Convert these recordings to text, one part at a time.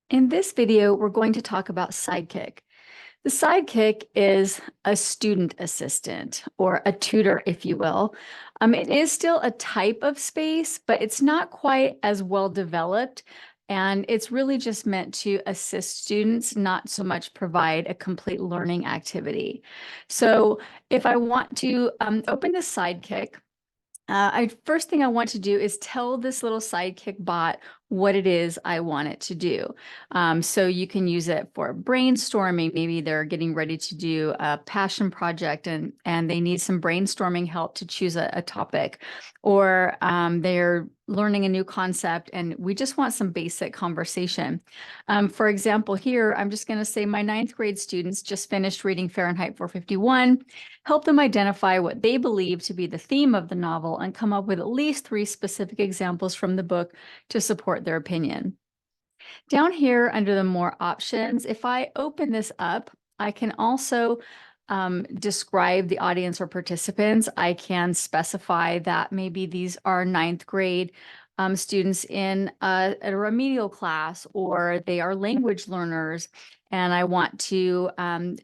In this video, we're going to talk about Sidekick. The Sidekick is a student assistant or a tutor, if you will. It is still a type of space, but it's not quite as well developed. And it's really just meant to assist students, not so much provide a complete learning activity. So if I want to open the Sidekick, first thing I want to do is tell this little Sidekick bot what it is I want it to do. So you can use it for brainstorming. Maybe they're getting ready to do a passion project and they need some brainstorming help to choose a topic, or they're learning a new concept and we just want some basic conversation. For example, here, I'm just going to say my 9th grade students just finished reading Fahrenheit 451. Help them identify what they believe to be the theme of the novel and come up with at least 3 specific examples from the book to support their opinion. Down here under the more options, if I open this up, I can also describe the audience or participants. I can specify that maybe these are 9th grade students in a remedial class, or they are language learners. And I want to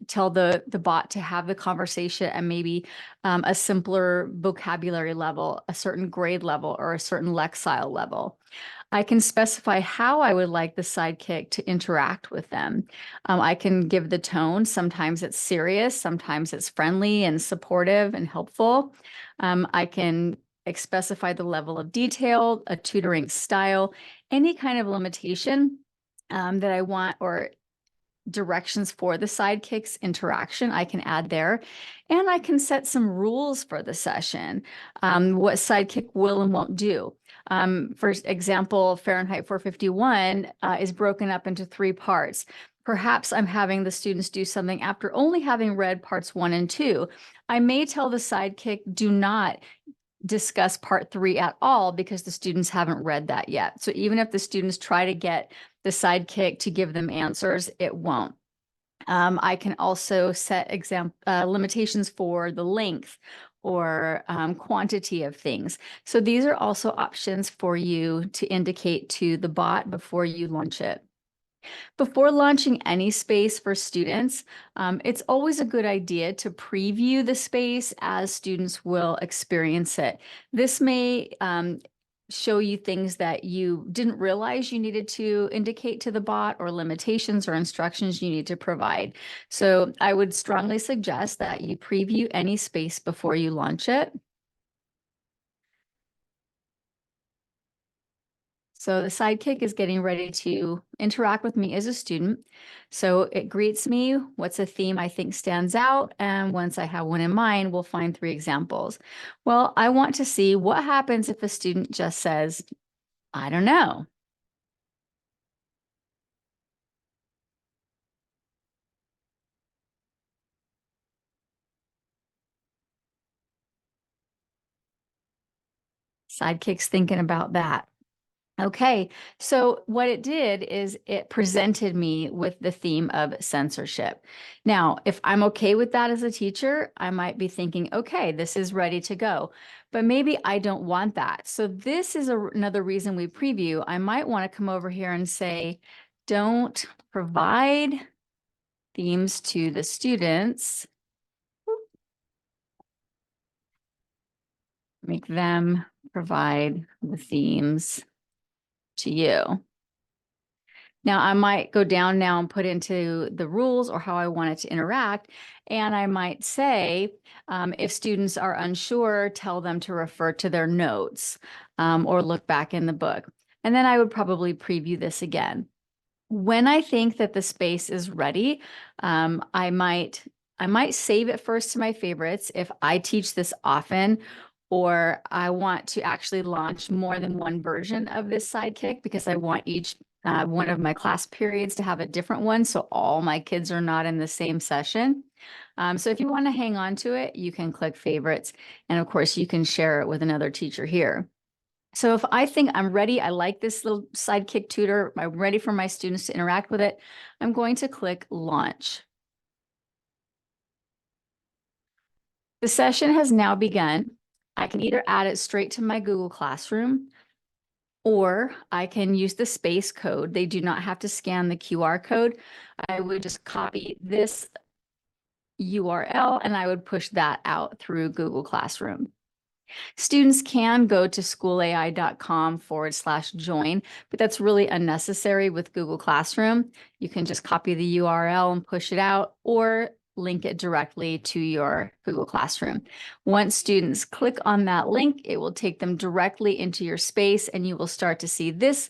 tell the bot to have the conversation and maybe a simpler vocabulary level, a certain grade level, or a certain lexile level. I can specify how I would like the Sidekick to interact with them. I can give the tone. Sometimes it's serious, sometimes it's friendly and supportive and helpful. I can specify the level of detail, a tutoring style, any kind of limitation that I want, or directions for the Sidekick's interaction, I can add there. And I can set some rules for the session, what Sidekick will and won't do. For example, Fahrenheit 451 is broken up into 3 parts. Perhaps I'm having the students do something after only having read parts 1 and 2. I may tell the Sidekick, do not discuss part 3 at all because the students haven't read that yet. So even if the students try to get the Sidekick to give them answers, it won't. I can also set limitations for the length or quantity of things. So these are also options for you to indicate to the bot before you launch it. Before launching any space for students, it's always a good idea to preview the space as students will experience it. This may show you things that you didn't realize you needed to indicate to the bot, or limitations or instructions you need to provide. So I would strongly suggest that you preview any space before you launch it. So the Sidekick is getting ready to interact with me as a student. So it greets me, what's a theme I think stands out, and once I have one in mind, we'll find 3 examples. Well, I want to see what happens if a student just says, I don't know. Sidekick's thinking about that. Okay, so what it did is it presented me with the theme of censorship. Now, if I'm okay with that as a teacher, I might be thinking, okay, this is ready to go. But maybe I don't want that. So this is another reason we preview. I might want to come over here and say, don't provide themes to the students. Make them provide the themes to you. Now, I might go down now and put into the rules or how I want it to interact. And I might say, if students are unsure, tell them to refer to their notes or look back in the book. And then I would probably preview this again. When I think that the space is ready, I might save it first to my favorites if I teach this often, or I want to actually launch more than one version of this Sidekick because I want each one of my class periods to have a different one, so all my kids are not in the same session. So if you want to hang on to it, you can click favorites, and of course you can share it with another teacher here. So if I think I'm ready, I like this little Sidekick tutor, I'm ready for my students to interact with it, I'm going to click launch. The session has now begun. I can either add it straight to my Google Classroom, Or I can use the space code. They do not have to scan the QR code. I would just copy this URL and I would push that out through Google Classroom. Students can go to schoolai.com/join, but that's really unnecessary with Google Classroom. You can just copy the URL and push it out, or link it directly to your Google Classroom. Once students click on that link, it will take them directly into your space, and you will start to see this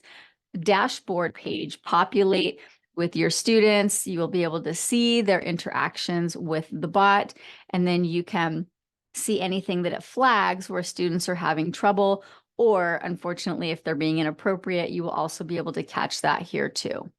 dashboard page populate with your students. You will be able to see their interactions with the bot, and then you can see anything that it flags where students are having trouble, or unfortunately, if they're being inappropriate, you will also be able to catch that here too.